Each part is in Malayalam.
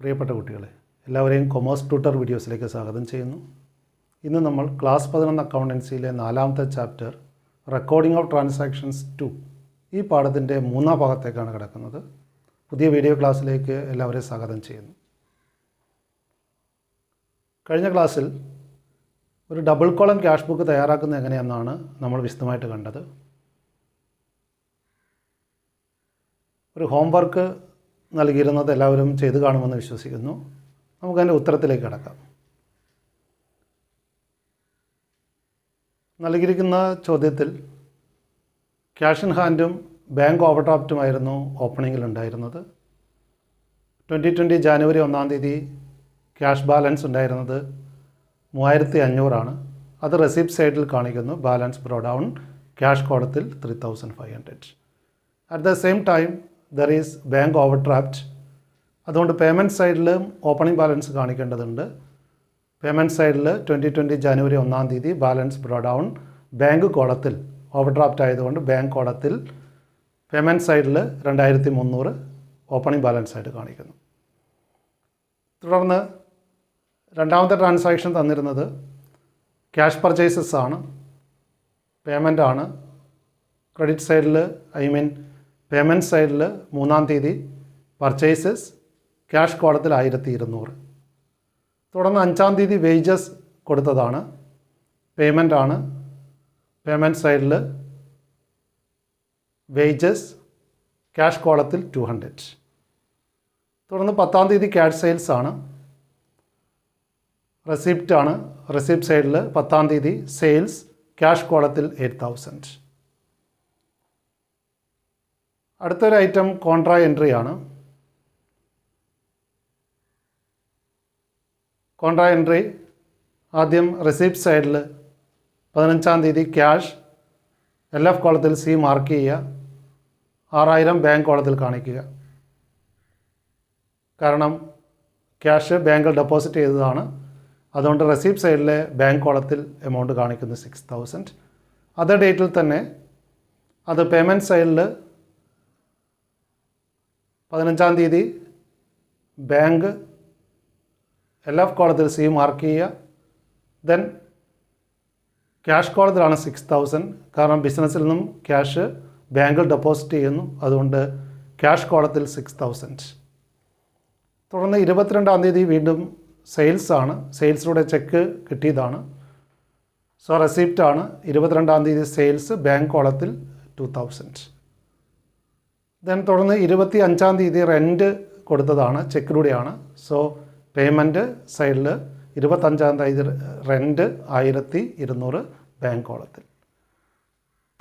പ്രിയപ്പെട്ട കുട്ടികളെ, എല്ലാവരെയും കൊമേഴ്സ് ട്യൂട്ടർ വീഡിയോസിലേക്ക് സ്വാഗതം ചെയ്യുന്നു. ഇന്ന് നമ്മൾ ക്ലാസ് 11 അക്കൗണ്ടൻസിയിലെ 4ാമത്തെ ചാപ്റ്റർ റെക്കോർഡിംഗ് ഓഫ് ട്രാൻസാക്ഷൻസ് 2 ഈ പാഠത്തിൻ്റെ 3ാം ഭാഗത്തേക്കാണ് കിടക്കുന്നത്. പുതിയ വീഡിയോ ക്ലാസ്സിലേക്ക് എല്ലാവരെയും സ്വാഗതം ചെയ്യുന്നു. കഴിഞ്ഞ ക്ലാസ്സിൽ ഒരു ഡബിൾ കോളം ക്യാഷ് ബുക്ക് തയ്യാറാക്കുന്നത് എങ്ങനെയെന്നാണ് നമ്മൾ വിശദമായിട്ട് കണ്ടത്. ഒരു ഹോംവർക്ക് നൽകിയിരുന്നത് എല്ലാവരും ചെയ്തു കാണുമെന്ന് വിശ്വസിക്കുന്നു. നമുക്കതിൻ്റെ ഉത്തരത്തിലേക്ക് കടക്കാം. നൽകിയിരിക്കുന്ന ചോദ്യത്തിൽ ക്യാഷ് ഇൻ ഹാൻഡും ബാങ്ക് ഓവർഡ്രാഫ്റ്റുമായിരുന്നു ഓപ്പണിങ്ങിൽ ഉണ്ടായിരുന്നത്. 2020 ജാനുവരി 1-ാം തീയതി ക്യാഷ് ബാലൻസ് ഉണ്ടായിരുന്നത് 3500 അത് റെസിപ്റ്റ് സൈഡിൽ കാണിക്കുന്നു. ബാലൻസ് ബ്രോ ഡൗൺ, ക്യാഷ് കോളത്തിൽ 3500. At the same time there is bank overdraft. അതുകൊണ്ട് പേയ്മെൻറ്റ് സൈഡിൽ ഓപ്പണിംഗ് ബാലൻസ് കാണിക്കേണ്ടതുണ്ട്. പേയ്മെൻറ്റ് സൈഡിൽ 2020 ജാനുവരി 1-ാം തീയതി ബാലൻസ് ബ്രോ ഡൗൺ, ബാങ്ക് കോളത്തിൽ ഓവർഡ്രാഫ്റ്റ് ആയതുകൊണ്ട് ബാങ്ക് കോളത്തിൽ പേയ്മെൻറ്റ് സൈഡിൽ 2300 ഓപ്പണിംഗ് ബാലൻസ് ആയിട്ട് കാണിക്കുന്നു. തുടർന്ന് രണ്ടാമത്തെ ട്രാൻസാക്ഷൻ തന്നിരുന്നത് ക്യാഷ് പർച്ചേസസ് ആണ്, പേയ്മെൻ്റ് ആണ്. ക്രെഡിറ്റ് സൈഡിൽ പേയ്മെൻറ്റ് സൈഡിൽ 3-ാം തീയതി പർച്ചേസസ്, ക്യാഷ് കോളത്തിൽ 1200. തുടർന്ന് 5-ാം തീയതി വേജസ് കൊടുത്തതാണ്, പേയ്മെൻ്റ് ആണ്. പേയ്മെൻറ്റ് സൈഡിൽ വേജസ്, ക്യാഷ് കോളത്തിൽ 200. തുടർന്ന് 10-ാം തീയതി ക്യാഷ് സെയിൽസ് ആണ്, റെസിപ്റ്റ് ആണ്. റെസിപ്റ്റ് സൈഡിൽ 10-ാം തീയതി സെയിൽസ്, ക്യാഷ് കോളത്തിൽ 8000. അടുത്തൊരു ഐറ്റം കോൺട്രാ എൻട്രി ആണ്. കോൺട്രാ എൻട്രി ആദ്യം റെസിപ്റ്റ് സൈഡിൽ 15-ാം തീയതി ക്യാഷ് LF കോളത്തിൽ C മാർക്ക് ചെയ്യുക, 6000 ബാങ്ക് കോളത്തിൽ കാണിക്കുക. കാരണം ക്യാഷ് ബാങ്കിൽ ഡെപ്പോസിറ്റ് ചെയ്തതാണ്. അതുകൊണ്ട് റെസിപ്റ്റ് സൈഡിലെ ബാങ്ക് കോളത്തിൽ എമൗണ്ട് കാണിക്കുന്നു 6000. അതേ ഡേറ്റിൽ തന്നെ അത് പേയ്മെൻറ്റ് സൈഡിൽ 15-ാം തീയതി ബാങ്ക് LF കോളത്തിൽ C മാർക്ക് ചെയ്യുക. ദെൻ ക്യാഷ് കോളത്തിലാണ് 6000. കാരണം ബിസിനസ്സിൽ നിന്നും ക്യാഷ് ബാങ്കിൽ ഡെപ്പോസിറ്റ് ചെയ്യുന്നു, അതുകൊണ്ട് ക്യാഷ് കോളത്തിൽ 6000. തുടർന്ന് 22-ാം തീയതി വീണ്ടും സെയിൽസ് ആണ്, സെയിൽസിലൂടെ ചെക്ക് കിട്ടിയതാണ്. സോ റെസിപ്റ്റ് ആണ്. 22-ാം തീയതി സെയിൽസ്, ബാങ്ക് കോളത്തിൽ 2000. ദെൻ തുടർന്ന് 25-ാം തീയതി റെൻറ്റ് കൊടുത്തതാണ്, ചെക്കിലൂടെയാണ്. സോ പേയ്മെൻറ്റ് സൈഡിൽ 25-ാം തീയതി റെൻറ്റ് 1200 ബാങ്ക് കോളത്തിൽ.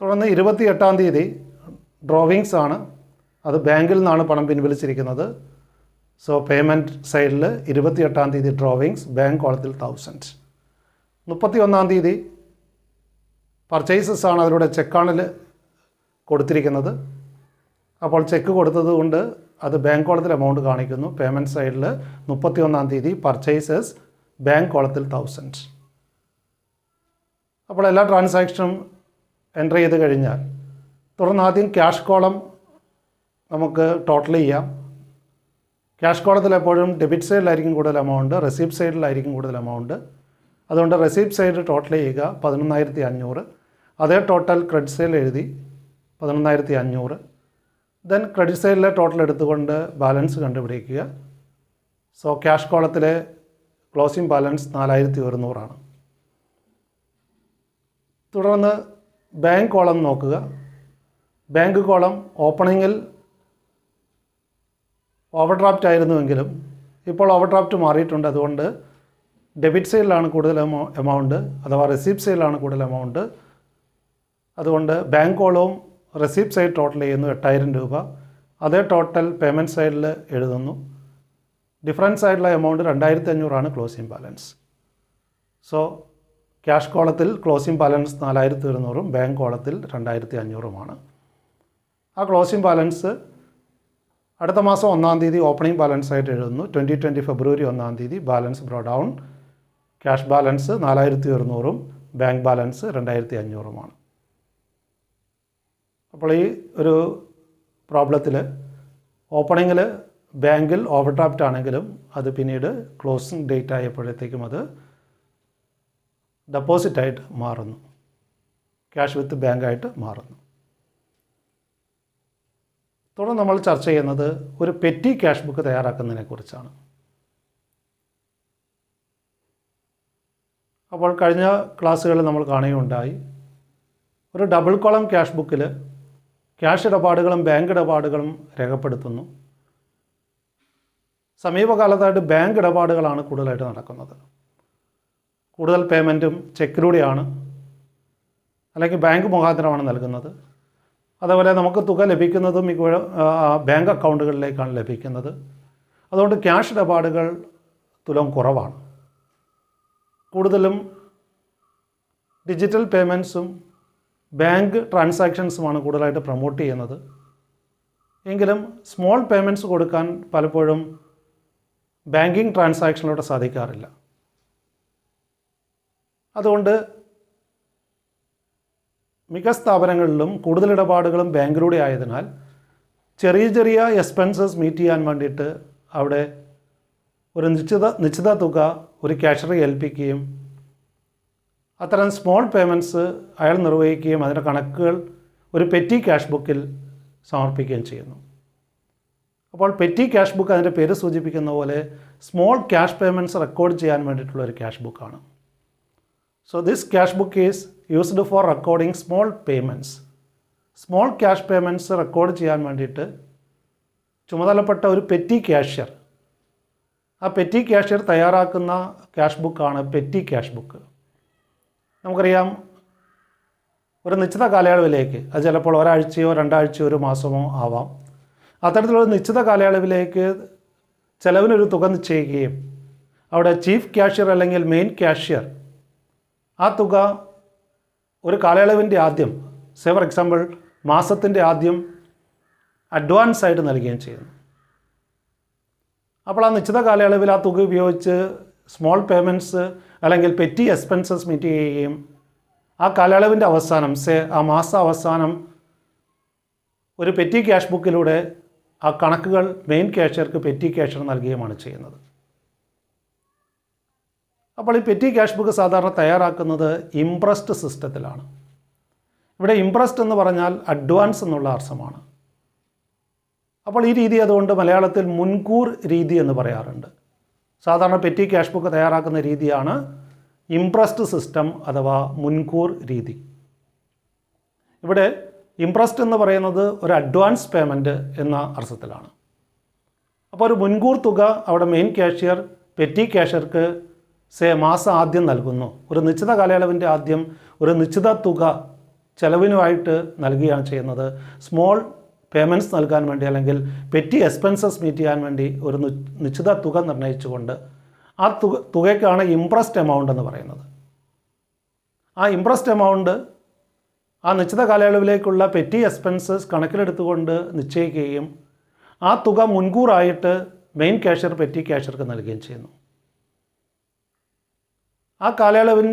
തുടർന്ന് 28-ാം തീയതി ഡ്രോവിങ്സ് ആണ്, അത് ബാങ്കിൽ നിന്നാണ് പണം പിൻവലിച്ചിരിക്കുന്നത്. സോ പേയ്മെൻറ്റ് സൈഡിൽ 28-ാം തീയതി ഡ്രോവിങ്സ്, ബാങ്ക് കോളത്തിൽ 1000. 31-ാം തീയതി പർച്ചേസസ് ആണ്, അതിലൂടെ ചെക്കാണ് കൊടുത്തിരിക്കുന്നത്. അപ്പോൾ ചെക്ക് കൊടുത്തത് കൊണ്ട് അത് ബാങ്ക് കോളത്തിൽ എമൗണ്ട് കാണിക്കുന്നു. പേയ്മെൻറ്റ് സൈഡിൽ 31-ാം തീയതി പർച്ചേസസ്, ബാങ്ക് കോളത്തിൽ 1000. അപ്പോൾ എല്ലാ ട്രാൻസാക്ഷനും എൻ്റർ ചെയ്ത് കഴിഞ്ഞാൽ തുടർന്ന് ആദ്യം ക്യാഷ് കോളം നമുക്ക് ടോട്ടൽ ചെയ്യാം. ക്യാഷ് കോളത്തിൽ എപ്പോഴും ഡെബിറ്റ് സൈഡിലായിരിക്കും കൂടുതൽ എമൗണ്ട്, റെസിപ്റ്റ് സൈഡിലായിരിക്കും കൂടുതൽ എമൗണ്ട്. അതുകൊണ്ട് റെസിപ്റ്റ് സൈഡ് ടോട്ടൽ ചെയ്യുക 11500. അതേ ടോട്ടൽ ക്രെഡിറ്റ് സൈഡിൽ എഴുതി 11500. ദെൻ ക്രെഡിറ്റ് സൈഡിലെ ടോട്ടൽ എടുത്തുകൊണ്ട് ബാലൻസ് കണ്ടുപിടിക്കുക. സോ ക്യാഷ് കോളത്തിലെ ക്ലോസിംഗ് ബാലൻസ് 4100. തുടർന്ന് ബാങ്ക് കോളം നോക്കുക. ബാങ്ക് കോളം ഓപ്പണിങ്ങിൽ ഓവർഡ്രാഫ്റ്റ് ആയിരുന്നുവെങ്കിലും ഇപ്പോൾ ഓവർഡ്രാഫ്റ്റ് മാറിയിട്ടുണ്ട്. അതുകൊണ്ട് ഡെബിറ്റ് സൈഡിലാണ് കൂടുതൽ എമൗണ്ട്, അഥവാ റെസിപ്റ്റ് സൈഡിലാണ് കൂടുതൽ എമൗണ്ട്. അതുകൊണ്ട് ബാങ്ക് കോളവും റെസിപ്റ്റ് സൈഡ് ടോട്ടൽ ചെയ്യുന്നു 8000 രൂപ. അതേ ടോട്ടൽ പേയ്മെൻറ്റ് സൈഡിൽ എഴുതുന്നു. ഡിഫറൻസ് ആയിട്ടുള്ള amount 2500 closing balance. So cash കോളത്തിൽ ക്ലോസിംഗ് ബാലൻസ് 4100, ബാങ്ക് കോളത്തിൽ 2500. ആ ക്ലോസിംഗ് ബാലൻസ് അടുത്ത മാസം 1-ാം തീയതി ഓപ്പണിംഗ് ബാലൻസ് ആയിട്ട് എഴുതുന്നു. 2020 ഫെബ്രുവരി 1-ാം തീയതി balance bro down, cash balance 4100, bank balance 2500. അപ്പോൾ ഈ ഒരു പ്രോബ്ലത്തിൽ ഓപ്പണിങ്ങിൽ ബാങ്കിൽ ഓവർ ഡ്രാഫ്റ്റ് ആണെങ്കിലും അത് പിന്നീട് ക്ലോസിംഗ് ഡേറ്റ് ആയപ്പോഴത്തേക്കും അത് ഡെപ്പോസിറ്റായിട്ട് മാറുന്നു, ക്യാഷ് വിത്ത് ബാങ്കായിട്ട് മാറുന്നു. തുടർന്ന് നമ്മൾ ചർച്ച ചെയ്യുന്നത് ഒരു പെറ്റി ക്യാഷ് ബുക്ക് തയ്യാറാക്കുന്നതിനെക്കുറിച്ചാണ്. അപ്പോൾ കഴിഞ്ഞ ക്ലാസ്സുകളിൽ നമ്മൾ കാണുകയുണ്ടായി, ഒരു ഡബിൾ കോളം ക്യാഷ് ബുക്കിൽ ക്യാഷ് ഇടപാടുകളും ബാങ്ക് ഇടപാടുകളും രേഖപ്പെടുത്തുന്നു. സമീപകാലത്തായിട്ട് ബാങ്ക് ഇടപാടുകളാണ് കൂടുതലായിട്ട് നടക്കുന്നത്. കൂടുതൽ പേയ്മെൻറ്റും ചെക്കിലൂടെയാണ് അല്ലെങ്കിൽ ബാങ്ക് മുഖാന്തരമാണ് നൽകുന്നത്. അതേപോലെ നമുക്ക് തുക ലഭിക്കുന്നതും ബാങ്ക് അക്കൗണ്ടുകളിലേക്കാണ് ലഭിക്കുന്നത്. അതുകൊണ്ട് ക്യാഷ് ഇടപാടുകൾ തുലം കുറവാണ്. കൂടുതലും ഡിജിറ്റൽ പേയ്മെൻറ്റ്സും ബാങ്ക് ട്രാൻസാക്ഷൻസുമാണ് കൂടുതലായിട്ട് പ്രൊമോട്ട് ചെയ്യുന്നത്. എങ്കിലും സ്മോൾ പേയ്മെൻറ്റ്സ് കൊടുക്കാൻ പലപ്പോഴും ബാങ്കിങ് ട്രാൻസാക്ഷനിലൂടെ സാധിക്കാറില്ല. അതുകൊണ്ട് മിക്ക സ്ഥാപനങ്ങളിലും കൂടുതൽ ഇടപാടുകളും ബാങ്കിലൂടെ ആയതിനാൽ ചെറിയ ചെറിയ എക്സ്പെൻസസ് മീറ്റ് ചെയ്യാൻ വേണ്ടിയിട്ട് അവിടെ ഒരു നിശ്ചിത തുക ഒരു ക്യാഷറെ ഏൽപ്പിക്കുകയും അത്തരം സ്മോൾ പേയ്മെൻറ്റ്സ് അയാൾ നിർവഹിക്കുകയും അതിൻ്റെ കണക്കുകൾ ഒരു പെറ്റി ക്യാഷ് ബുക്കിൽ സമർപ്പിക്കുകയും ചെയ്യുന്നു. അപ്പോൾ പെറ്റി ക്യാഷ് ബുക്ക് അതിൻ്റെ പേര് സൂചിപ്പിക്കുന്ന പോലെ സ്മോൾ ക്യാഷ് പേയ്മെൻറ്റ്സ് റെക്കോർഡ് ചെയ്യാൻ വേണ്ടിയിട്ടുള്ള ഒരു ക്യാഷ് ബുക്കാണ്. So this cash book is used for recording small payments. Small cash payments record ചെയ്യാൻ വേണ്ടിയിട്ട് ചുമതലപ്പെട്ട ഒരു പെറ്റി ക്യാഷ്യർ, ആ പെറ്റി ക്യാഷ്യർ തയ്യാറാക്കുന്ന ക്യാഷ് ബുക്കാണ് പെറ്റി ക്യാഷ് ബുക്ക്. നമുക്കറിയാം, ഒരു നിശ്ചിത കാലയളവിലേക്ക്, അത് ചിലപ്പോൾ ഒരാഴ്ചയോ 2 ആഴ്ചയോ 1 മാസമോ ആവാം, അത്തരത്തിലുള്ള നിശ്ചിത കാലയളവിലേക്ക് ചെലവിനൊരു തുക നിശ്ചയിക്കുകയും അവിടെ ചീഫ് ക്യാഷ്യർ അല്ലെങ്കിൽ മെയിൻ ക്യാഷ്യർ ആ തുക ഒരു കാലയളവിൻ്റെ ആദ്യം, ഫോർ എക്സാമ്പിൾ മാസത്തിൻ്റെ ആദ്യം അഡ്വാൻസ് ആയിട്ട് നൽകുകയും ചെയ്യുന്നു. അപ്പോൾ ആ നിശ്ചിത കാലയളവിൽ ആ തുക ഉപയോഗിച്ച് സ്മോൾ പേയ്മെൻറ്റ്സ് അല്ലെങ്കിൽ പെറ്റി എക്സ്പെൻസസ് മീറ്റ് ചെയ്യുകയും ആ കാലയളവിൻ്റെ അവസാനം, ആ മാസ അവസാനം ഒരു പെറ്റി ക്യാഷ് ബുക്കിലൂടെ ആ കണക്കുകൾ മെയിൻ ക്യാഷ്യർക്ക് പെറ്റി ക്യാഷ്യർ നൽകുകയുമാണ് ചെയ്യുന്നത്. അപ്പോൾ ഈ പെറ്റി ക്യാഷ് ബുക്ക് സാധാരണ തയ്യാറാക്കുന്നത് ഇംപ്രസ്ഡ് സിസ്റ്റത്തിലാണ്. ഇവിടെ ഇംപ്രസ്ഡ് എന്ന് പറഞ്ഞാൽ അഡ്വാൻസ് എന്നുള്ള അർത്ഥമാണ്. അപ്പോൾ ഈ രീതി അതുകൊണ്ട് മലയാളത്തിൽ മുൻകൂർ രീതി എന്ന് പറയാറുണ്ട്. സാധാരണ പെറ്റി ക്യാഷ് ബുക്ക് തയ്യാറാക്കുന്ന രീതിയാണ് ഇംപ്രസ്ഡ് സിസ്റ്റം അഥവാ മുൻകൂർ രീതി. ഇവിടെ ഇംപ്രസ്ഡ് എന്ന് പറയുന്നത് ഒരു അഡ്വാൻസ് പേയ്മെൻറ്റ് എന്ന അർത്ഥത്തിലാണ്. അപ്പോൾ ഒരു മുൻകൂർ തുക അവിടെ മെയിൻ ക്യാഷ്യർ പെറ്റി ക്യാഷ്യർക്ക് മാസം ആദ്യം നൽകുന്നു. ഒരു നിശ്ചിത കാലയളവിൻ്റെ ആദ്യം ഒരു നിശ്ചിത തുക ചെലവിനുമായിട്ട് നൽകുകയാണ് ചെയ്യുന്നത്. സ്മോൾ പേയ്മെൻറ്റ്സ് നൽകാൻ വേണ്ടി അല്ലെങ്കിൽ പെറ്റി എക്സ്പെൻസസ് മീറ്റ് ചെയ്യാൻ വേണ്ടി ഒരു നിശ്ചിത തുക നിർണ്ണയിച്ചുകൊണ്ട് ആ തുകയ്ക്കാണ് ഇംപ്രസ്ഡ് എമൗണ്ട് എന്ന് പറയുന്നത്. ആ ഇംപ്രസ്ഡ് എമൗണ്ട് ആ നിശ്ചിത കാലയളവിലേക്കുള്ള പെറ്റി എക്സ്പെൻസസ് കണക്കിലെടുത്തുകൊണ്ട് നിശ്ചയിക്കുകയും ആ തുക മുൻകൂറായിട്ട് മെയിൻ ക്യാഷ്യർ പെറ്റി ക്യാഷ്യർക്ക് നൽകുകയും ചെയ്യുന്നു. ആ കാലയളവിൽ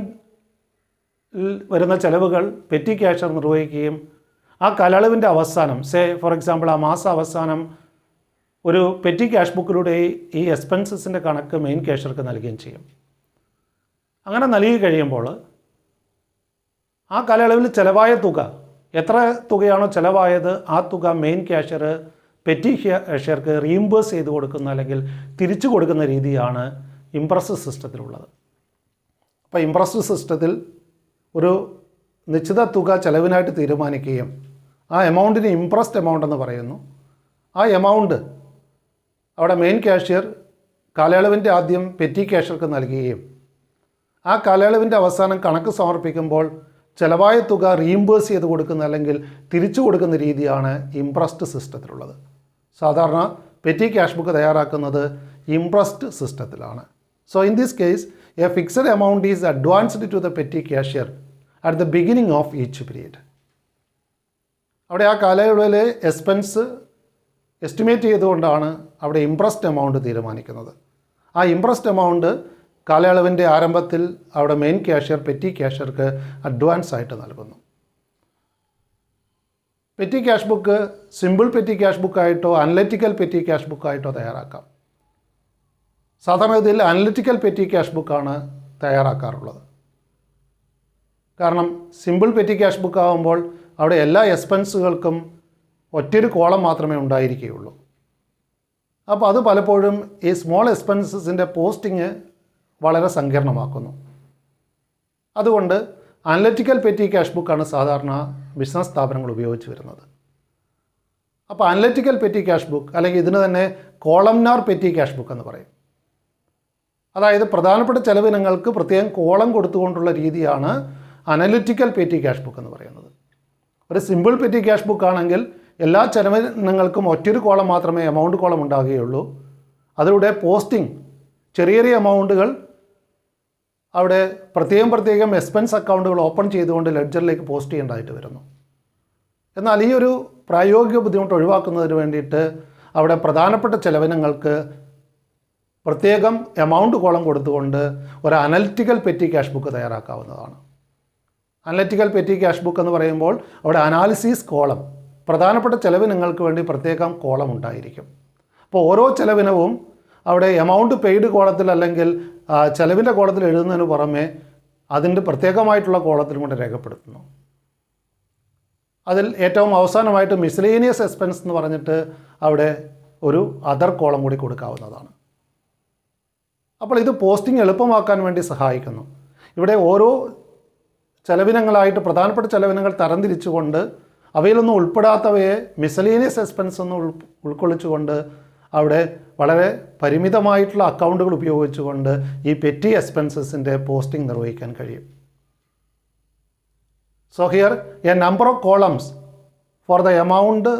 വരുന്ന ചെലവുകൾ പെറ്റി ക്യാഷ്യർ നിർവഹിക്കുകയും ആ കാലയളവിൻ്റെ അവസാനം, ഫോർ എക്സാമ്പിൾ ആ മാസ അവസാനം ഒരു പെറ്റി ക്യാഷ് ബുക്കിലൂടെ ഈ എക്സ്പെൻസസിൻ്റെ കണക്ക് മെയിൻ ക്യാഷ്യർക്ക് നൽകുകയും ചെയ്യും. അങ്ങനെ നൽകി കഴിയുമ്പോൾ ആ കാലയളവിൽ ചിലവായ തുക, എത്ര തുകയാണോ ചിലവായത് ആ തുക മെയിൻ ക്യാഷ്യർ പെറ്റി ക്യാഷ്യർക്ക് റീഇംബേഴ്സ് ചെയ്ത് കൊടുക്കുന്ന അല്ലെങ്കിൽ തിരിച്ചു കൊടുക്കുന്ന രീതിയാണ് ഇംപ്രസ്ഡ് സിസ്റ്റത്തിലുള്ളത്. അപ്പോൾ ഇംപ്രസ്ഡ് സിസ്റ്റത്തിൽ ഒരു നിശ്ചിത തുക ചെലവിനായിട്ട് തീരുമാനിക്കുകയും ആ എമൗണ്ടിന് ഇംപ്രസ്ഡ് എമൗണ്ട് എന്ന് പറയുന്നു. ആ എമൗണ്ട് അവിടെ മെയിൻ ക്യാഷ്യർ കാലയളവിൻ്റെ ആദ്യം പെറ്റി ക്യാഷ്യർക്ക് നൽകുകയും ആ കാലയളവിൻ്റെ അവസാനം കണക്ക് സമർപ്പിക്കുമ്പോൾ ചിലവായ തുക റീഇംബേഴ്സ് ചെയ്ത് കൊടുക്കുന്ന അല്ലെങ്കിൽ തിരിച്ചു കൊടുക്കുന്ന രീതിയാണ് ഇംപ്രസ്ഡ് സിസ്റ്റത്തിലുള്ളത്. സാധാരണ പെറ്റി ക്യാഷ് ബുക്ക് തയ്യാറാക്കുന്നത് ഇംപ്രസ്ഡ് സിസ്റ്റത്തിലാണ്. So in this case a fixed amount is advanced to the petty cashier at the beginning of each period. അവിടെ ആ കാലയളവിലെ എക്സ്പെൻസ് എസ്റ്റിമേറ്റ് ചെയ്തുകൊണ്ടാണ് അവിടെ ഇംപ്രസ്ഡ് എമൗണ്ട് തീരുമാനിക്കുന്നത്. ആ ഇംപ്രസ്ഡ് എമൗണ്ട് കാലയളവിൻ്റെ ആരംഭത്തിൽ അവിടെ മെയിൻ ക്യാഷ്യർ പെറ്റി ക്യാഷ്യർക്ക് അഡ്വാൻസ് ആയിട്ട് നൽകുന്നു. Petty cash book simple petty cash ബുക്കായിട്ടോ അനലിറ്റിക്കൽ പെറ്റി ക്യാഷ് ബുക്കായിട്ടോ തയ്യാറാക്കാം. സാധാരണഗതിയിൽ അനലിറ്റിക്കൽ പെറ്റി ക്യാഷ് ബുക്കാണ് തയ്യാറാക്കാറുള്ളത്. കാരണം സിമ്പിൾ പെറ്റി ക്യാഷ് ബുക്ക് ആകുമ്പോൾ അവിടെ എല്ലാ എക്സ്പെൻസുകൾക്കും ഒറ്റൊരു കോളം മാത്രമേ ഉണ്ടായിരിക്കുകയുള്ളൂ. അപ്പോൾ അത് പലപ്പോഴും ഈ സ്മോൾ എക്സ്പെൻസസിൻ്റെ പോസ്റ്റിങ് വളരെ സങ്കീർണമാക്കുന്നു. അതുകൊണ്ട് അനലിറ്റിക്കൽ പെറ്റി ക്യാഷ് ബുക്കാണ് സാധാരണ ബിസിനസ് സ്ഥാപനങ്ങൾ ഉപയോഗിച്ച് വരുന്നത്. അപ്പോൾ അനലിറ്റിക്കൽ പെറ്റി ക്യാഷ് ബുക്ക് അല്ലെങ്കിൽ ഇതിന് തന്നെ കോളംനാർ പെറ്റി ക്യാഷ് ബുക്ക് എന്ന് പറയും. അതായത് പ്രധാനപ്പെട്ട ചെലവിനങ്ങൾക്ക് പ്രത്യേകം കോളം കൊടുത്തുകൊണ്ടുള്ള രീതിയാണ് അനലിറ്റിക്കൽ പെറ്റി ക്യാഷ് ബുക്ക് എന്ന് പറയുന്നത്. ഒരു സിമ്പിൾ പെറ്റി ക്യാഷ് ബുക്ക് ആണെങ്കിൽ എല്ലാ ചെലവിനങ്ങൾക്കും ഒറ്റൊരു കോളം മാത്രമേ എമൗണ്ട് കോളം ഉണ്ടാകുകയുള്ളൂ. അതിലൂടെ പോസ്റ്റിംഗ് ചെറിയ ചെറിയ എമൗണ്ടുകൾ അവിടെ പ്രത്യേകം എക്സ്പെൻസ് അക്കൗണ്ടുകൾ ഓപ്പൺ ചെയ്തുകൊണ്ട് ലെഡ്ജറിലേക്ക് പോസ്റ്റ് ചെയ്യേണ്ടതായിട്ട് വരുന്നു. എന്നാൽ ഈ ഒരു പ്രായോഗിക ബുദ്ധിമുട്ട് ഒഴിവാക്കുന്നതിന് വേണ്ടിയിട്ട് അവിടെ പ്രധാനപ്പെട്ട ചെലവിനങ്ങൾക്ക് പ്രത്യേകം എമൗണ്ട് കോളം കൊടുത്തുകൊണ്ട് ഒരു അനലിറ്റിക്കൽ പെറ്റി ക്യാഷ് ബുക്ക് തയ്യാറാക്കാവുന്നതാണ്. അനലിറ്റിക്കൽ പെറ്റി ക്യാഷ് ബുക്ക് എന്ന് പറയുമ്പോൾ അവിടെ അനാലിസിസ് കോളം, പ്രധാനപ്പെട്ട ചെലവിനങ്ങൾക്ക് വേണ്ടി പ്രത്യേകം കോളം ഉണ്ടായിരിക്കും. അപ്പോൾ ഓരോ ചെലവിനവും അവിടെ എമൗണ്ട് പെയ്ഡ് കോളത്തിൽ അല്ലെങ്കിൽ ചെലവിൻ്റെ കോളത്തിൽ എഴുതുന്നതിന് പുറമെ അതിൻ്റെ പ്രത്യേകമായിട്ടുള്ള കോളത്തിലും കൊണ്ട് രേഖപ്പെടുത്തുന്നു. അതിൽ ഏറ്റവും അവസാനമായിട്ട് മിസ്ലേനിയസ് എക്സ്പെൻസ് എന്ന് പറഞ്ഞിട്ട് അവിടെ ഒരു അതർ കോളം കൂടി കൊടുക്കാവുന്നതാണ്. അപ്പോൾ ഇത് പോസ്റ്റിംഗ് എളുപ്പമാക്കാൻ വേണ്ടി സഹായിക്കുന്നു. ഇവിടെ ഓരോ ചെലവിനങ്ങളായിട്ട് പ്രധാനപ്പെട്ട ചെലവിനങ്ങൾ തരംതിരിച്ചുകൊണ്ട് അവയിലൊന്നും ഉൾപ്പെടാത്തവയെ മിസ്ലേനിയസ് എക്സ്പെൻസ് എന്ന് ഉൾക്കൊള്ളിച്ചുകൊണ്ട് അവിടെ വളരെ പരിമിതമായിട്ടുള്ള അക്കൗണ്ടുകൾ ഉപയോഗിച്ചുകൊണ്ട് ഈ പെറ്റി എക്സ്പെൻസസിൻ്റെ പോസ്റ്റിംഗ് നിർവഹിക്കാൻ കഴിയും. So here A number of columns for the amount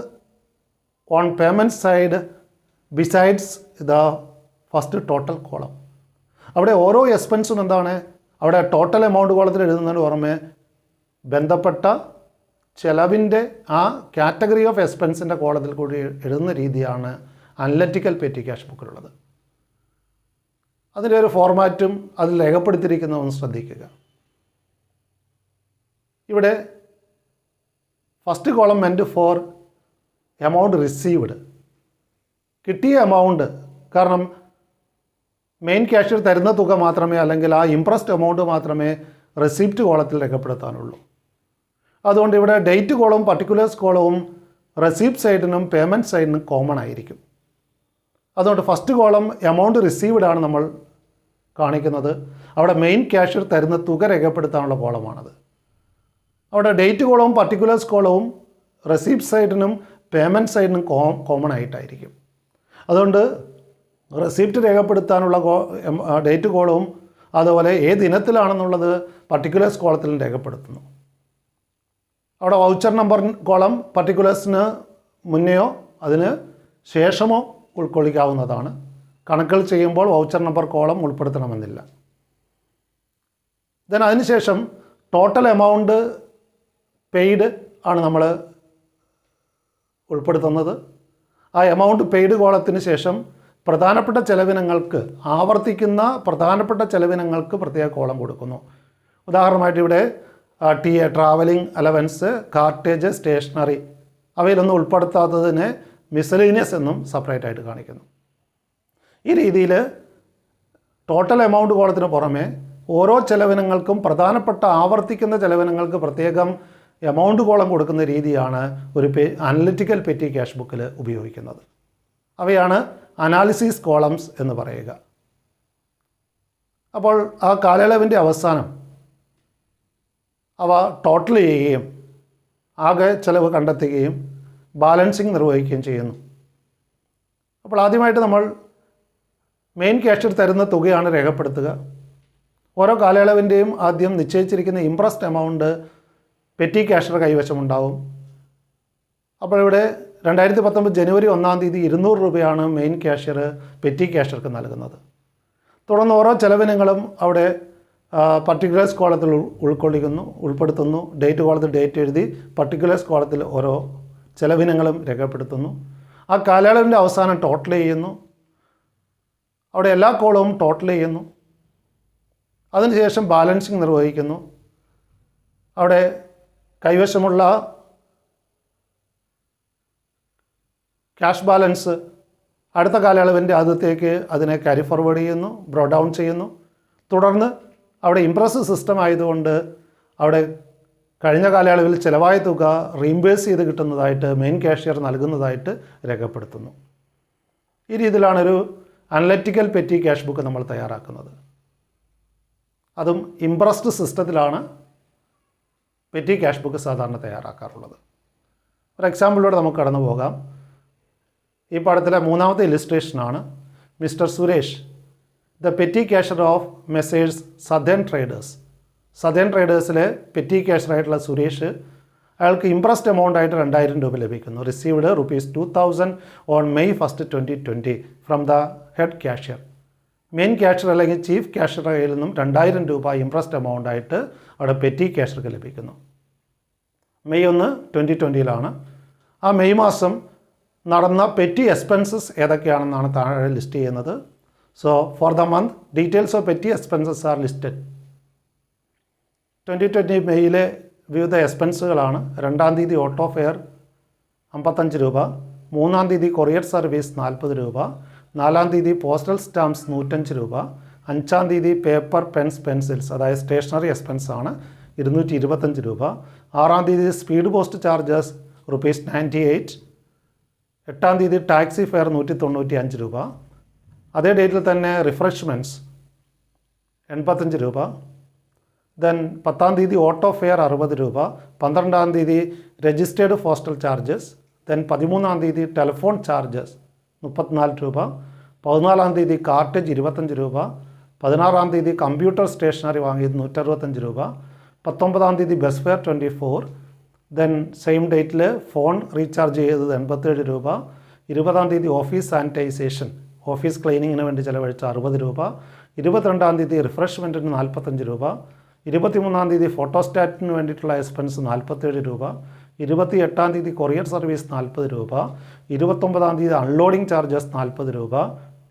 on payment side besides the first total column. അവിടെ ഓരോ എക്സ്പെൻസും എന്താണ്, അവിടെ ടോട്ടൽ എമൗണ്ട് കോളത്തിൽ എഴുതുന്നതിന് പുറമെ ബന്ധപ്പെട്ട ചെലവിൻ്റെ ആ കാറ്റഗറി ഓഫ് എക്സ്പെൻസിൻ്റെ കോളത്തിൽ കൂടി എഴുതുന്ന രീതിയാണ് അനലിറ്റിക്കൽ പെറ്റി ക്യാഷ് ബുക്കിലുള്ളത്. അതിൻ്റെ ഒരു ഫോർമാറ്റും അതിൽ രേഖപ്പെടുത്തിയിരിക്കുന്നതൊന്ന് ശ്രദ്ധിക്കുക. ഇവിടെ first column meant four amount received, കിട്ടിയ എമൗണ്ട്. കാരണം മെയിൻ ക്യാഷിയർ തരുന്ന തുക മാത്രമേ അല്ലെങ്കിൽ ആ ഇംപ്രസ്ഡ് എമൗണ്ട് മാത്രമേ റെസിപ്റ്റ് കോളത്തിൽ രേഖപ്പെടുത്താനുള്ളൂ. അതുകൊണ്ട് ഇവിടെ ഡേറ്റ് കോളവും പർട്ടിക്കുലേഴ്സ് കോളവും റെസിപ്റ്റ് സൈഡിനും പേയ്മെൻറ്റ് സൈഡിനും കോമൺ ആയിരിക്കും. അതുകൊണ്ട് ഫസ്റ്റ് കോളം എമൗണ്ട് റിസീവ്ഡ് ആണ് നമ്മൾ കാണിക്കുന്നത്. അവിടെ മെയിൻ ക്യാഷിയർ തരുന്ന തുക രേഖപ്പെടുത്താനുള്ള കോളമാണത്. അവിടെ ഡേറ്റ് കോളവും പർട്ടിക്കുലേഴ്സ് കോളവും റെസിപ്റ്റ് സൈഡിനും പേയ്മെൻറ്റ് സൈഡിനും കോമൺ ആയിട്ടായിരിക്കും. അതുകൊണ്ട് റെസിപ്റ്റ് രേഖപ്പെടുത്താനുള്ള ഡേറ്റ് കോളവും അതുപോലെ ഏത് ഇനത്തിലാണെന്നുള്ളത് പർട്ടിക്കുലേഴ്സ് കോളത്തിലും രേഖപ്പെടുത്തുന്നു. അവിടെ വൗച്ചർ നമ്പർ കോളം പർട്ടിക്കുലേഴ്സിന് മുന്നെയോ അതിന് ശേഷമോ ഉൾക്കൊള്ളിക്കാവുന്നതാണ്. കണക്കുകൾ ചെയ്യുമ്പോൾ വൗച്ചർ നമ്പർ കോളം ഉൾപ്പെടുത്തണമെന്നില്ല. ദെൻ അതിനുശേഷം ടോട്ടൽ എമൗണ്ട് പെയ്ഡ് ആണ് നമ്മൾ ഉൾപ്പെടുത്തുന്നത്. ആ എമൗണ്ട് പെയ്ഡ് കോളത്തിന് ശേഷം പ്രധാനപ്പെട്ട ചെലവിനങ്ങൾക്ക്, ആവർത്തിക്കുന്ന പ്രധാനപ്പെട്ട ചെലവിനങ്ങൾക്ക് പ്രത്യേക കോളം കൊടുക്കുന്നു. ഉദാഹരണമായിട്ട് ഇവിടെ ട്രാവലിംഗ് അലവൻസ്, കാർട്ടേജ്, സ്റ്റേഷനറി അവയിലൊന്നും ഉൾപ്പെടുത്താത്തതിനെ മിസലേനിയസ് എന്നും സെപ്പറേറ്റ് ആയിട്ട് കാണിക്കുന്നു. ഈ രീതിയിൽ ടോട്ടൽ എമൗണ്ട് കോളത്തിന് പുറമെ ഓരോ ചെലവിനങ്ങൾക്കും പ്രധാനപ്പെട്ട ആവർത്തിക്കുന്ന ചെലവിനങ്ങൾക്ക് പ്രത്യേകം എമൗണ്ട് കോളം കൊടുക്കുന്ന രീതിയാണ് ഒരു അനലിറ്റിക്കൽ പെറ്റി ക്യാഷ് ബുക്കിൽ ഉപയോഗിക്കുന്നത്. അവയാണ് അനാലിസിസ് കോളംസ് എന്ന് പറയുക. അപ്പോൾ ആ കാലയളവിൻ്റെ അവസാനം അവ ടോട്ടൽ ചെയ്യുകയും ആകെ ചെലവ് കണ്ടെത്തുകയും ബാലൻസിങ് നിർവഹിക്കുകയും ചെയ്യുന്നു. അപ്പോൾ ആദ്യമായിട്ട് നമ്മൾ മെയിൻ ക്യാഷിയർ തരുന്ന തുകയാണ് രേഖപ്പെടുത്തുക. ഓരോ കാലയളവിൻ്റെയും ആദ്യം നിശ്ചയിച്ചിരിക്കുന്ന ഇംപ്രസ്ഡ് എമൗണ്ട് പെറ്റി ക്യാഷിയർ കൈവശമുണ്ടാവും. അപ്പോൾ ഇവിടെ 2019 ജനുവരി 1 200 രൂപയാണ് മെയിൻ ക്യാഷിയർ പെറ്റി ക്യാഷിയർക്ക് നൽകുന്നത്. തുടർന്ന് ഓരോ ചെലവിനങ്ങളും അവിടെ പർട്ടിക്കുലേഴ്സ് കോളത്തിൽ ഉൾപ്പെടുത്തുന്നു. ഡേറ്റ് കോളത്തിൽ ഡേറ്റ് എഴുതി പർട്ടിക്കുലേഴ്സ് കോളത്തിൽ ഓരോ ചെലവിനങ്ങളും രേഖപ്പെടുത്തുന്നു. ആ കാലയളവിൻ്റെ അവസാനം ടോട്ടൽ ചെയ്യുന്നു. അവിടെ എല്ലാ കോളവും ടോട്ടൽ ചെയ്യുന്നു. അതിനുശേഷം ബാലൻസിങ് നിർവഹിക്കുന്നു. അവിടെ കൈവശമുള്ള ക്യാഷ് ബാലൻസ് അടുത്ത കാലയളവിൻ്റെ ആദ്യത്തേക്ക് അതിനെ ക്യാരി ഫോർവേഡ് ചെയ്യുന്നു, ബ്രോ ഡൗൺ ചെയ്യുന്നു. തുടർന്ന് അവിടെ ഇംപ്രസ് സിസ്റ്റം ആയതുകൊണ്ട് അവിടെ കഴിഞ്ഞ കാലയളവിൽ ചിലവായ തുക റീംബേഴ്സ് ചെയ്ത് കിട്ടുന്നതായിട്ട് മെയിൻ കാഷ്യർ നൽകുന്നതായിട്ട് രേഖപ്പെടുത്തുന്നു. ഈ രീതിയിലാണ് ഒരു അനലറ്റിക്കൽ പെറ്റി ക്യാഷ് ബുക്ക് നമ്മൾ തയ്യാറാക്കുന്നത്. അതും ഇംപ്രസ്ഡ് സിസ്റ്റത്തിലാണ് പെറ്റി ക്യാഷ് ബുക്ക് സാധാരണ തയ്യാറാക്കാറുള്ളത്. ഒരു എക്സാമ്പിളിലൂടെ നമുക്ക് കടന്നു പോകാം. ഈ പാഠത്തിലെ മൂന്നാമത്തെ ഇല്ലുസ്ട്രേഷനാണ് mister Suresh, the petty cashier of messrs southern traders. Southern ട്രേഡേഴ്സിലെ പെറ്റി ക്യാഷറായിട്ടുള്ള സുരേഷ്, അയാൾക്ക് ഇംപ്രസ്ഡ് എമൗണ്ട് ആയിട്ട് 2000 രൂപ ലഭിക്കുന്നു. Received ₹2000 on May 1, 2020 from the head cashier. Main cashier അല്ലെങ്കിൽ ചീഫ് ക്യാഷ്യറുടെ കയ്യിൽ നിന്നും 2000 രൂപ ഇംപ്രസ്ഡ് എമൗണ്ട് ആയിട്ട് അവിടെ പെറ്റി ക്യാഷ്യർക്ക് ലഭിക്കുന്നു. May 1, 2020 ആ മെയ് മാസം നടന്ന പെറ്റി എക്സ്പെൻസസ് ഏതൊക്കെയാണെന്നാണ് താഴെ ലിസ്റ്റ് ചെയ്യുന്നത്. So for the month details of petty expenses are listed. 2020 മെയ്യിലെ വിവിധ എക്സ്പെൻസുകളാണ്: 2-ാം തീയതി ഓട്ടോ ഫെയർ 55 രൂപ, 3-ാം തീയതി കൊറിയർ സർവീസ് 40 രൂപ, 4-ാം തീയതി പോസ്റ്റൽ സ്റ്റാമ്പ്സ് 105 രൂപ, 5-ാം തീയതി പേപ്പർ പെൻസ് പെൻസിൽസ് അതായത് സ്റ്റേഷനറി എക്സ്പെൻസ് ആണ് 225 രൂപ, 6-ാം തീയതി സ്പീഡ് പോസ്റ്റ് ചാർജസ് ₹98, 8-ാം തീയതി ടാക്സി ഫെയർ 195 രൂപ, അതേ ഡേറ്റിൽ തന്നെ റിഫ്രഷ്മെൻറ്റ്സ് 85 രൂപ, ദെൻ 10-ാം തീയതി ഓട്ടോ ഫെയർ 60 രൂപ, 12-ാം തീയതി രജിസ്റ്റേർഡ് പോസ്റ്റൽ ചാർജസ്, ദെൻ 13-ാം തീയതി ടെലിഫോൺ ചാർജസ് 34 രൂപ, 14-ാം തീയതി കാർട്ടേജ് 25 രൂപ, 16-ാം തീയതി കമ്പ്യൂട്ടർ സ്റ്റേഷനറി വാങ്ങിയത് 165 രൂപ, 19-ാം തീയതി ബസ് ഫെയർ 24, ദെൻ സെയിം ഡേറ്റിൽ ഫോൺ റീചാർജ് ചെയ്തത് 87 രൂപ, 20-ാം തീയതി ഓഫീസ് സാനിറ്റൈസേഷൻ ഓഫീസ് ക്ലീനിങ്ങിന് വേണ്ടി ചിലവഴിച്ച 60 രൂപ, 22-ാം തീയതി റിഫ്രഷ്മെൻറ്റിന് 45 രൂപ, 23-ാം തീയതി ഫോട്ടോസ്റ്റാറ്റിന് വേണ്ടിയിട്ടുള്ള എക്സ്പെൻസ് 47 രൂപ, 28-ാം തീയതി കൊറിയർ സർവീസ് 40 രൂപ, 29-ാം തീയതി അൺലോഡിംഗ് ചാർജസ് 40 രൂപ,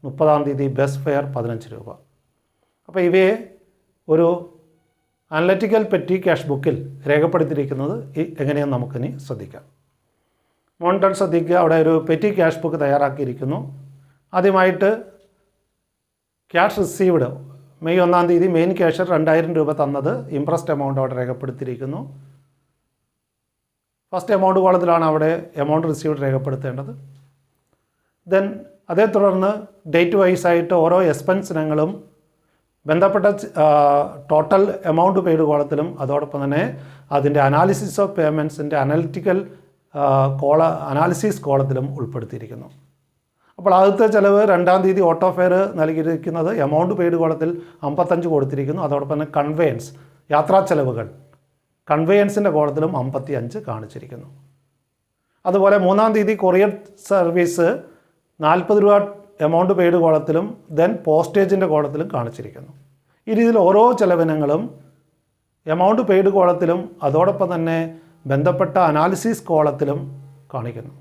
30-ാം തീയതി ബസ് ഫെയർ 15 രൂപ. അപ്പോൾ ഇവയെ ഒരു അനലറ്റിക്കൽ പെറ്റി ക്യാഷ് ബുക്കിൽ രേഖപ്പെടുത്തിയിരിക്കുന്നത് എങ്ങനെയെന്ന് നമുക്കിനി ശ്രദ്ധിക്കാം. മോണിറ്റർ ശ്രദ്ധിക്കുക, അവിടെ ഒരു പെറ്റി ക്യാഷ് ബുക്ക് തയ്യാറാക്കിയിരിക്കുന്നു. ആദ്യമായിട്ട് ക്യാഷ് റിസീവ്ഡ് മെയ് 1-ാം തീയതി മെയിൻ ക്യാഷ്യർ 2000 രൂപ തന്നത് ഇംപ്രസ്ഡ് എമൗണ്ട് അവിടെ രേഖപ്പെടുത്തിയിരിക്കുന്നു. ഫസ്റ്റ് എമൗണ്ട് കോളത്തിലാണ് അവിടെ എമൗണ്ട് റിസീവ്ഡ് രേഖപ്പെടുത്തേണ്ടത്. ദെൻ അതേ തുടർന്ന് ഡേറ്റ് വൈസ് ആയിട്ട് ഓരോ എക്സ്പെൻസ് ഇനങ്ങളും ബന്ധപ്പെട്ട ടോട്ടൽ എമൗണ്ട് പെയ്ഡ് കോളത്തിലും അതോടൊപ്പം തന്നെ അതിൻ്റെ അനാലിസിസ് ഓഫ് പേയ്മെൻറ്റ്സിൻ്റെ അനലിറ്റിക്കൽ അനാലിസിസ് കോളത്തിലും ഉൾപ്പെടുത്തിയിരിക്കുന്നു. അപ്പോൾ ആദ്യത്തെ ചിലവ് 2-ാം തീയതി ഓട്ടോ ഫെയർ നൽകിയിരിക്കുന്നത് എമൗണ്ട് പെയ്ഡ് കോളത്തിൽ 55 കൊടുത്തിരിക്കുന്നു. അതോടൊപ്പം തന്നെ കൺവേയൻസ് യാത്രാ ചെലവുകൾ കൺവേയൻസിൻ്റെ കോളത്തിലും 55 കാണിച്ചിരിക്കുന്നു. അതുപോലെ 3-ാം തീയതി കൊറിയർ സർവീസ് 40 രൂപ എമൗണ്ട് പെയ്ഡ് കോളത്തിലും ദെൻ പോസ്റ്റേജിൻ്റെ കോളത്തിലും കാണിച്ചിരിക്കുന്നു. ഈ രീതിയിൽ ഓരോ ചെലവിനങ്ങളും എമൗണ്ട് പെയ്ഡ് കോളത്തിലും അതോടൊപ്പം തന്നെ ബന്ധപ്പെട്ട അനാലിസിസ് കോളത്തിലും കാണിക്കുന്നു.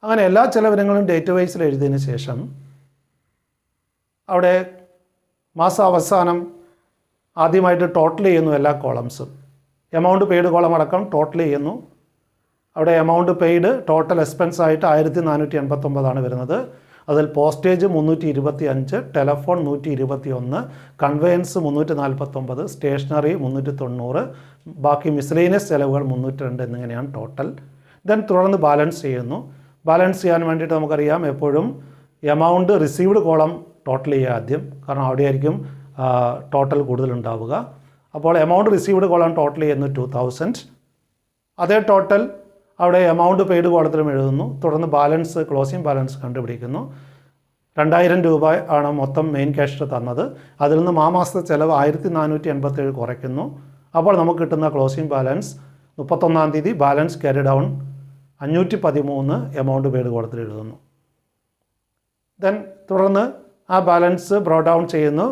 അങ്ങനെ എല്ലാ ചെലവിനങ്ങളും ഡേറ്റ് വൈസിൽ എഴുതിയതിന് ശേഷം അവിടെ മാസാവസാനം ആദ്യമായിട്ട് ടോട്ടൽ ചെയ്യുന്നു എല്ലാ കോളംസും. എമൗണ്ട് പെയ്ഡ് കോളം അടക്കം ടോട്ടൽ ചെയ്യുന്നു. അവിടെ എമൗണ്ട് പെയ്ഡ് ടോട്ടൽ എക്സ്പെൻസ് ആയിട്ട് 1489 വരുന്നത്. അതിൽ പോസ്റ്റേജ് 325, ടെലഫോൺ 121, കൺവേയൻസ് 349, സ്റ്റേഷനറി 390, ബാക്കി മിസ്ലേനിയസ് ചെലവുകൾ 302 എന്നിങ്ങനെയാണ് ടോട്ടൽ. ദെൻ തുടർന്ന് ബാലൻസ് ചെയ്യുന്നു. ബാലൻസ് ചെയ്യാൻ വേണ്ടിയിട്ട് നമുക്കറിയാം എപ്പോഴും എമൗണ്ട് റിസീവ്ഡ് കോളം ടോട്ടൽ ചെയ്യുക ആദ്യം, കാരണം അവിടെയായിരിക്കും ടോട്ടൽ കൂടുതലുണ്ടാവുക. അപ്പോൾ എമൗണ്ട് റിസീവ്ഡ് കോളം ടോട്ടൽ ചെയ്യുന്നു 2000. അതേ ടോട്ടൽ അവിടെ എമൗണ്ട് പെയ്ഡ് കോളത്തിലും എഴുതുന്നു. തുടർന്ന് ബാലൻസ് ക്ലോസിംഗ് ബാലൻസ് കണ്ടുപിടിക്കുന്നു. 2000 രൂപ ആണ് മൊത്തം മെയിൻ ക്യാഷ് തന്നത്. അതിൽ നിന്ന് ആ മാസത്തെ ചിലവ് 1487 കുറയ്ക്കുന്നു. അപ്പോൾ നമുക്ക് കിട്ടുന്ന ക്ലോസിംഗ് ബാലൻസ് 31-ാം തീയതി balance carry down 513 amount paid കോളത്തിൽ എഴുതുന്നു. ദെൻ തുടർന്ന് ആ ബാലൻസ് ബ്രോ ഡൗൺ ചെയ്യുന്നു.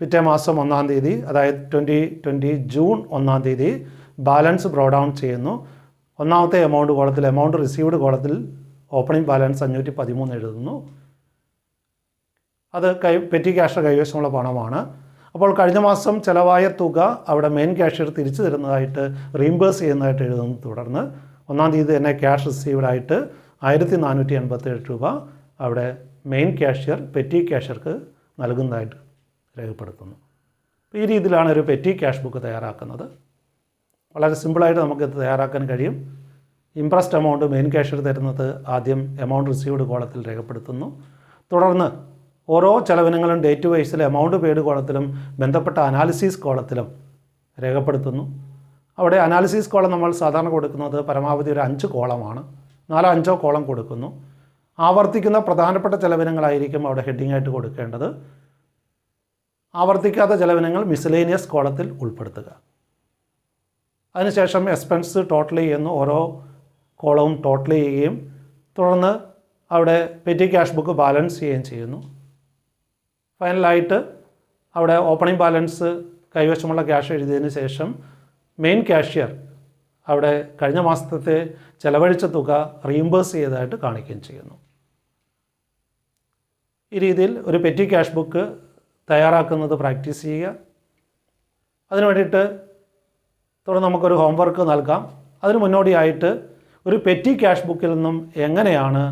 പിറ്റേ മാസം 1-ാം തീയതി അതായത് 2020 ജൂൺ 1-ാം തീയതി ബാലൻസ് ബ്രോ ഡൗൺ ചെയ്യുന്നു. 1-ാമത്തെ എമൗണ്ട് കോളത്തിൽ എമൗണ്ട് റിസീവ്ഡ് കോളത്തിൽ ഓപ്പണിംഗ് ബാലൻസ് 513 എഴുതുന്നു. അത് പെറ്റി ക്യാഷ് കൈവശമുള്ള പണമാണ്. അപ്പോൾ കഴിഞ്ഞ മാസം ചിലവായ തുക അവിടെ മെയിൻ ക്യാഷ്യർ തിരിച്ചു തരുന്നതായിട്ട് റീംബേഴ്സ് ചെയ്യുന്നതായിട്ട് എഴുതുന്നു. തുടർന്ന് 1-ാം തീയതി തന്നെ ക്യാഷ് റിസീവ്ഡ് ആയിട്ട് 1487 രൂപ അവിടെ മെയിൻ ക്യാഷ്യർ പെറ്റി ക്യാഷ്യർക്ക് നൽകുന്നതായിട്ട് രേഖപ്പെടുത്തുന്നു. ഈ രീതിയിലാണ് ഒരു പെറ്റി ക്യാഷ് ബുക്ക് തയ്യാറാക്കുന്നത്. വളരെ സിമ്പിളായിട്ട് നമുക്കിത് തയ്യാറാക്കാൻ കഴിയും. ഇംപ്രസ്ഡ് എമൗണ്ട് മെയിൻ ക്യാഷ്യർ തരുന്നത് ആദ്യം എമൗണ്ട് റിസീവ്ഡ് കോളത്തിൽ രേഖപ്പെടുത്തുന്നു. തുടർന്ന് ഓരോ ചെലവിനങ്ങളും ഡേറ്റ് വൈസിൽ എമൗണ്ട് പെയ്ഡ് കോളത്തിലും ബന്ധപ്പെട്ട അനാലിസിസ് കോളത്തിലും രേഖപ്പെടുത്തുന്നു. അവിടെ അനാലിസിസ് കോളം നമ്മൾ സാധാരണ കൊടുക്കുന്നത് പരമാവധി ഒരു 5 കോളമാണ്. 4-5 കോളം കൊടുക്കുന്നു. ആവർത്തിക്കുന്ന പ്രധാനപ്പെട്ട ചെലവിനങ്ങളായിരിക്കും അവിടെ ഹെഡിങ് ആയിട്ട് കൊടുക്കേണ്ടത്. ആവർത്തിക്കാത്ത ചെലവിനങ്ങൾ മിസ്സലേനിയസ് കോളത്തിൽ ഉൾപ്പെടുത്തുക. അതിനുശേഷം എക്സ്പെൻസ് ടോട്ടൽ ചെയ്യുന്നു. ഓരോ കോളവും ടോട്ടൽ ചെയ്യുകയും തുടർന്ന് അവിടെ പെറ്റി ക്യാഷ് ബുക്ക് ബാലൻസ് ചെയ്യുകയും ചെയ്യുന്നു. ഫൈനലായിട്ട് അവിടെ ഓപ്പണിംഗ് ബാലൻസ് കൈവശമുള്ള ക്യാഷ് എഴുതിയതിന് ശേഷം മെയിൻ ക്യാഷ്യർ അവിടെ കഴിഞ്ഞ മാസത്തെ ചെലവഴിച്ച തുക റീഇംബേഴ്സ് ചെയ്തതായിട്ട് കാണിക്കുകയും ചെയ്യുന്നു. ഈ രീതിയിൽ ഒരു പെറ്റി ക്യാഷ് ബുക്ക് തയ്യാറാക്കുന്നത് പ്രാക്ടീസ് ചെയ്യുക. അതിനു വേണ്ടിയിട്ട് തുടർന്ന് നമുക്കൊരു ഹോംവർക്ക് നൽകാം. അതിന് മുന്നോടിയായിട്ട് ഒരു പെറ്റി ക്യാഷ് ബുക്കിൽ നിന്നും എങ്ങനെയാണ്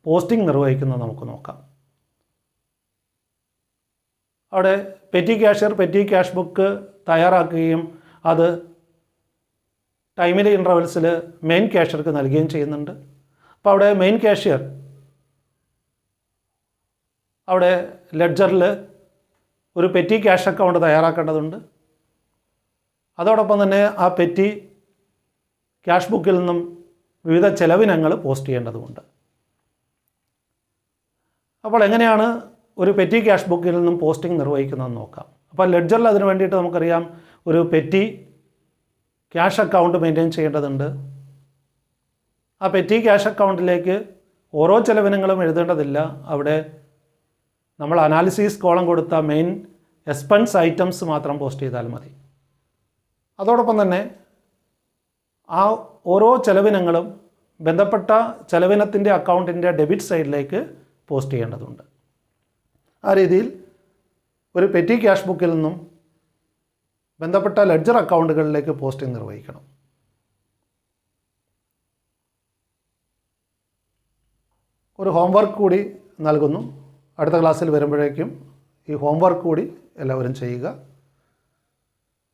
പോസ്റ്റിംഗ് നിർവഹിക്കുന്നത് നമുക്ക് നോക്കാം. അവിടെ petty cashier petty cash book തയ്യാറാക്കുകയും അത് ടൈമിലി ഇൻ്റർവെൽസിൽ മെയിൻ ക്യാഷ്യർക്ക് നൽകുകയും ചെയ്യുന്നുണ്ട്. അപ്പോൾ അവിടെ മെയിൻ ക്യാഷ്യർ അവിടെ ലെഡ്ജറിൽ ഒരു പെറ്റി ക്യാഷ് അക്കൗണ്ട് തയ്യാറാക്കേണ്ടതുണ്ട്. അതോടൊപ്പം തന്നെ ആ പെറ്റി ക്യാഷ് ബുക്കിൽ നിന്നും വിവിധ ചെലവിനങ്ങൾ പോസ്റ്റ് ചെയ്യേണ്ടതുണ്ട്. അപ്പോൾ എങ്ങനെയാണ് ഒരു പെറ്റി ക്യാഷ് ബുക്കിൽ നിന്നും പോസ്റ്റിംഗ് നിർവഹിക്കുന്നതെന്ന് നോക്കാം. അപ്പോൾ ലെഡ്ജറിൽ അതിന് വേണ്ടിയിട്ട് നമുക്കറിയാം ഒരു പെറ്റി ക്യാഷ് അക്കൗണ്ട് മെയിൻറ്റെയിൻ ചെയ്യേണ്ടതുണ്ട്. ആ പെറ്റി ക്യാഷ് അക്കൗണ്ടിലേക്ക് ഓരോ ചെലവിനങ്ങളും എഴുതേണ്ടതില്ല. അവിടെ നമ്മൾ അനാലിസിസ് കോളം കൊടുത്ത മെയിൻ എക്സ്പെൻസ് ഐറ്റംസ് മാത്രം പോസ്റ്റ് ചെയ്താൽ മതി. അതോടൊപ്പം തന്നെ ആ ഓരോ ചെലവിനങ്ങളും ബന്ധപ്പെട്ട ചെലവിനത്തിൻ്റെ അക്കൗണ്ടിൻ്റെ ഡെബിറ്റ് സൈഡിലേക്ക് പോസ്റ്റ് ചെയ്യേണ്ടതുണ്ട്. ആ രീതിയിൽ ഒരു പെറ്റി ക്യാഷ് ബുക്കിൽ നിന്നും ബന്ധപ്പെട്ട ലെഡ്ജർ അക്കൗണ്ടുകളിലേക്ക് പോസ്റ്റിംഗ് നിർവഹിക്കണം. ഒരു ഹോംവർക്ക് കൂടി നൽകുന്നു. അടുത്ത ക്ലാസ്സിൽ വരുമ്പോഴേക്കും ഈ ഹോംവർക്ക് കൂടി എല്ലാവരും ചെയ്യുക.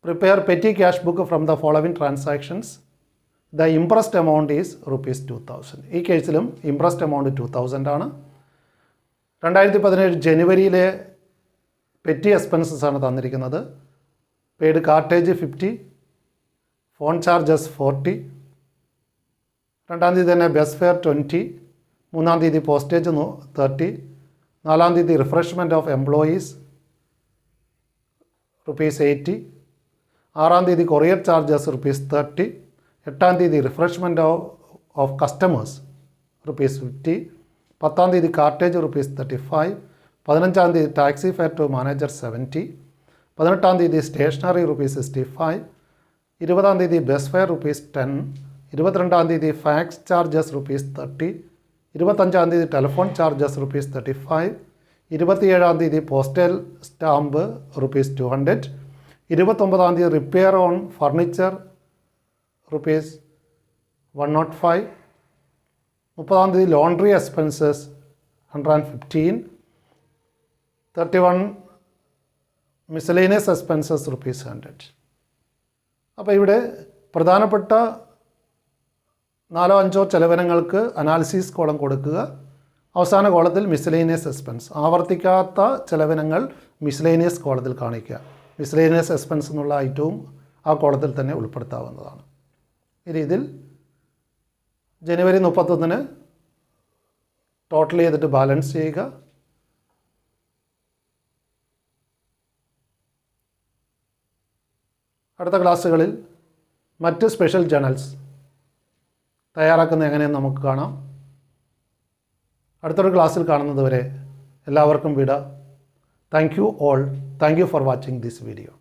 Prepare petty cash book from the following transactions. The impressed amount is ₹2000. ഈ കേസിലും ഇംപ്രസ്ഡ് എമൗണ്ട് 2000 ആണ്. 2017 ജനുവരിയിലെ പെറ്റി എക്സ്പെൻസസ് ആണ് തന്നിരിക്കുന്നത്. പെയ്ഡ് കാർട്ടേജ് 50, ഫോൺ ചാർജസ് 40, 2-ാം തീയതി തന്നെ ബസ് ഫെയർ 20, 3-ാം തീയതി പോസ്റ്റേജ് 30, 4-ാം തീയതി റിഫ്രഷ്മെൻറ്റ് ഓഫ് എംപ്ലോയീസ് ₹80, 6-ാം തീയതി കൊറിയർ ചാർജസ് ₹30, 8-ാം തീയതി റിഫ്രഷ്മെൻറ്റ് ഓഫ് കസ്റ്റമേഴ്സ് ₹50, 10-ാം തീയതി കാർട്ടേജ് ₹35, 15-ാം തീയതി ടാക്സി ഫെയർ ടു മാനേജർ 70, 18-ാം തീയതി സ്റ്റേഷനറി ₹65, 20-ാം തീയതി ബസ് ഫെയർ ₹10, 22-ാം തീയതി ഫാക്സ് ചാർജസ് ₹30, 25-ാം തീയതി ടെലിഫോൺ ചാർജസ് ₹35, 27-ാം തീയതി പോസ്റ്റൽ സ്റ്റാമ്പ് ₹200, 29-ാം തീയതി റിപ്പയർ ഓൺ ഫർണിച്ചർ ₹105, 30-ാം തീയതി ലോണ്ടറി എക്സ്പെൻസസ് 115, 31 മിസലേനിയസ് എക്സ്പെൻസസ് ₹100. അപ്പോൾ ഇവിടെ പ്രധാനപ്പെട്ട 4-5 ചെലവിനങ്ങൾക്ക് അനാലിസിസ് കോളം കൊടുക്കുക. അവസാന കോളത്തിൽ മിസലേനിയസ് എക്സ്പെൻസ്, ആവർത്തിക്കാത്ത ചെലവിനങ്ങൾ മിസലേനിയസ് കോളത്തിൽ കാണിക്കുക. മിസലേനിയസ് എക്സ്പെൻസ് എന്നുള്ള ഐറ്റവും ആ കോളത്തിൽ തന്നെ ഉൾപ്പെടുത്താവുന്നതാണ്. ഈ രീതിയിൽ ജനുവരി 31 ടോട്ടൽ ചെയ്തിട്ട് ബാലൻസ് ചെയ്യുക. അടുത്ത ക്ലാസ്സുകളിൽ മറ്റ് സ്പെഷ്യൽ ജേണൽസ് തയ്യാറാക്കുന്നത് എങ്ങനെയെന്ന് നമുക്ക് കാണാം. അടുത്തൊരു ക്ലാസ്സിൽ കാണുന്നത് വരെ എല്ലാവർക്കും വിട. Thank you all. Thank you for watching this video.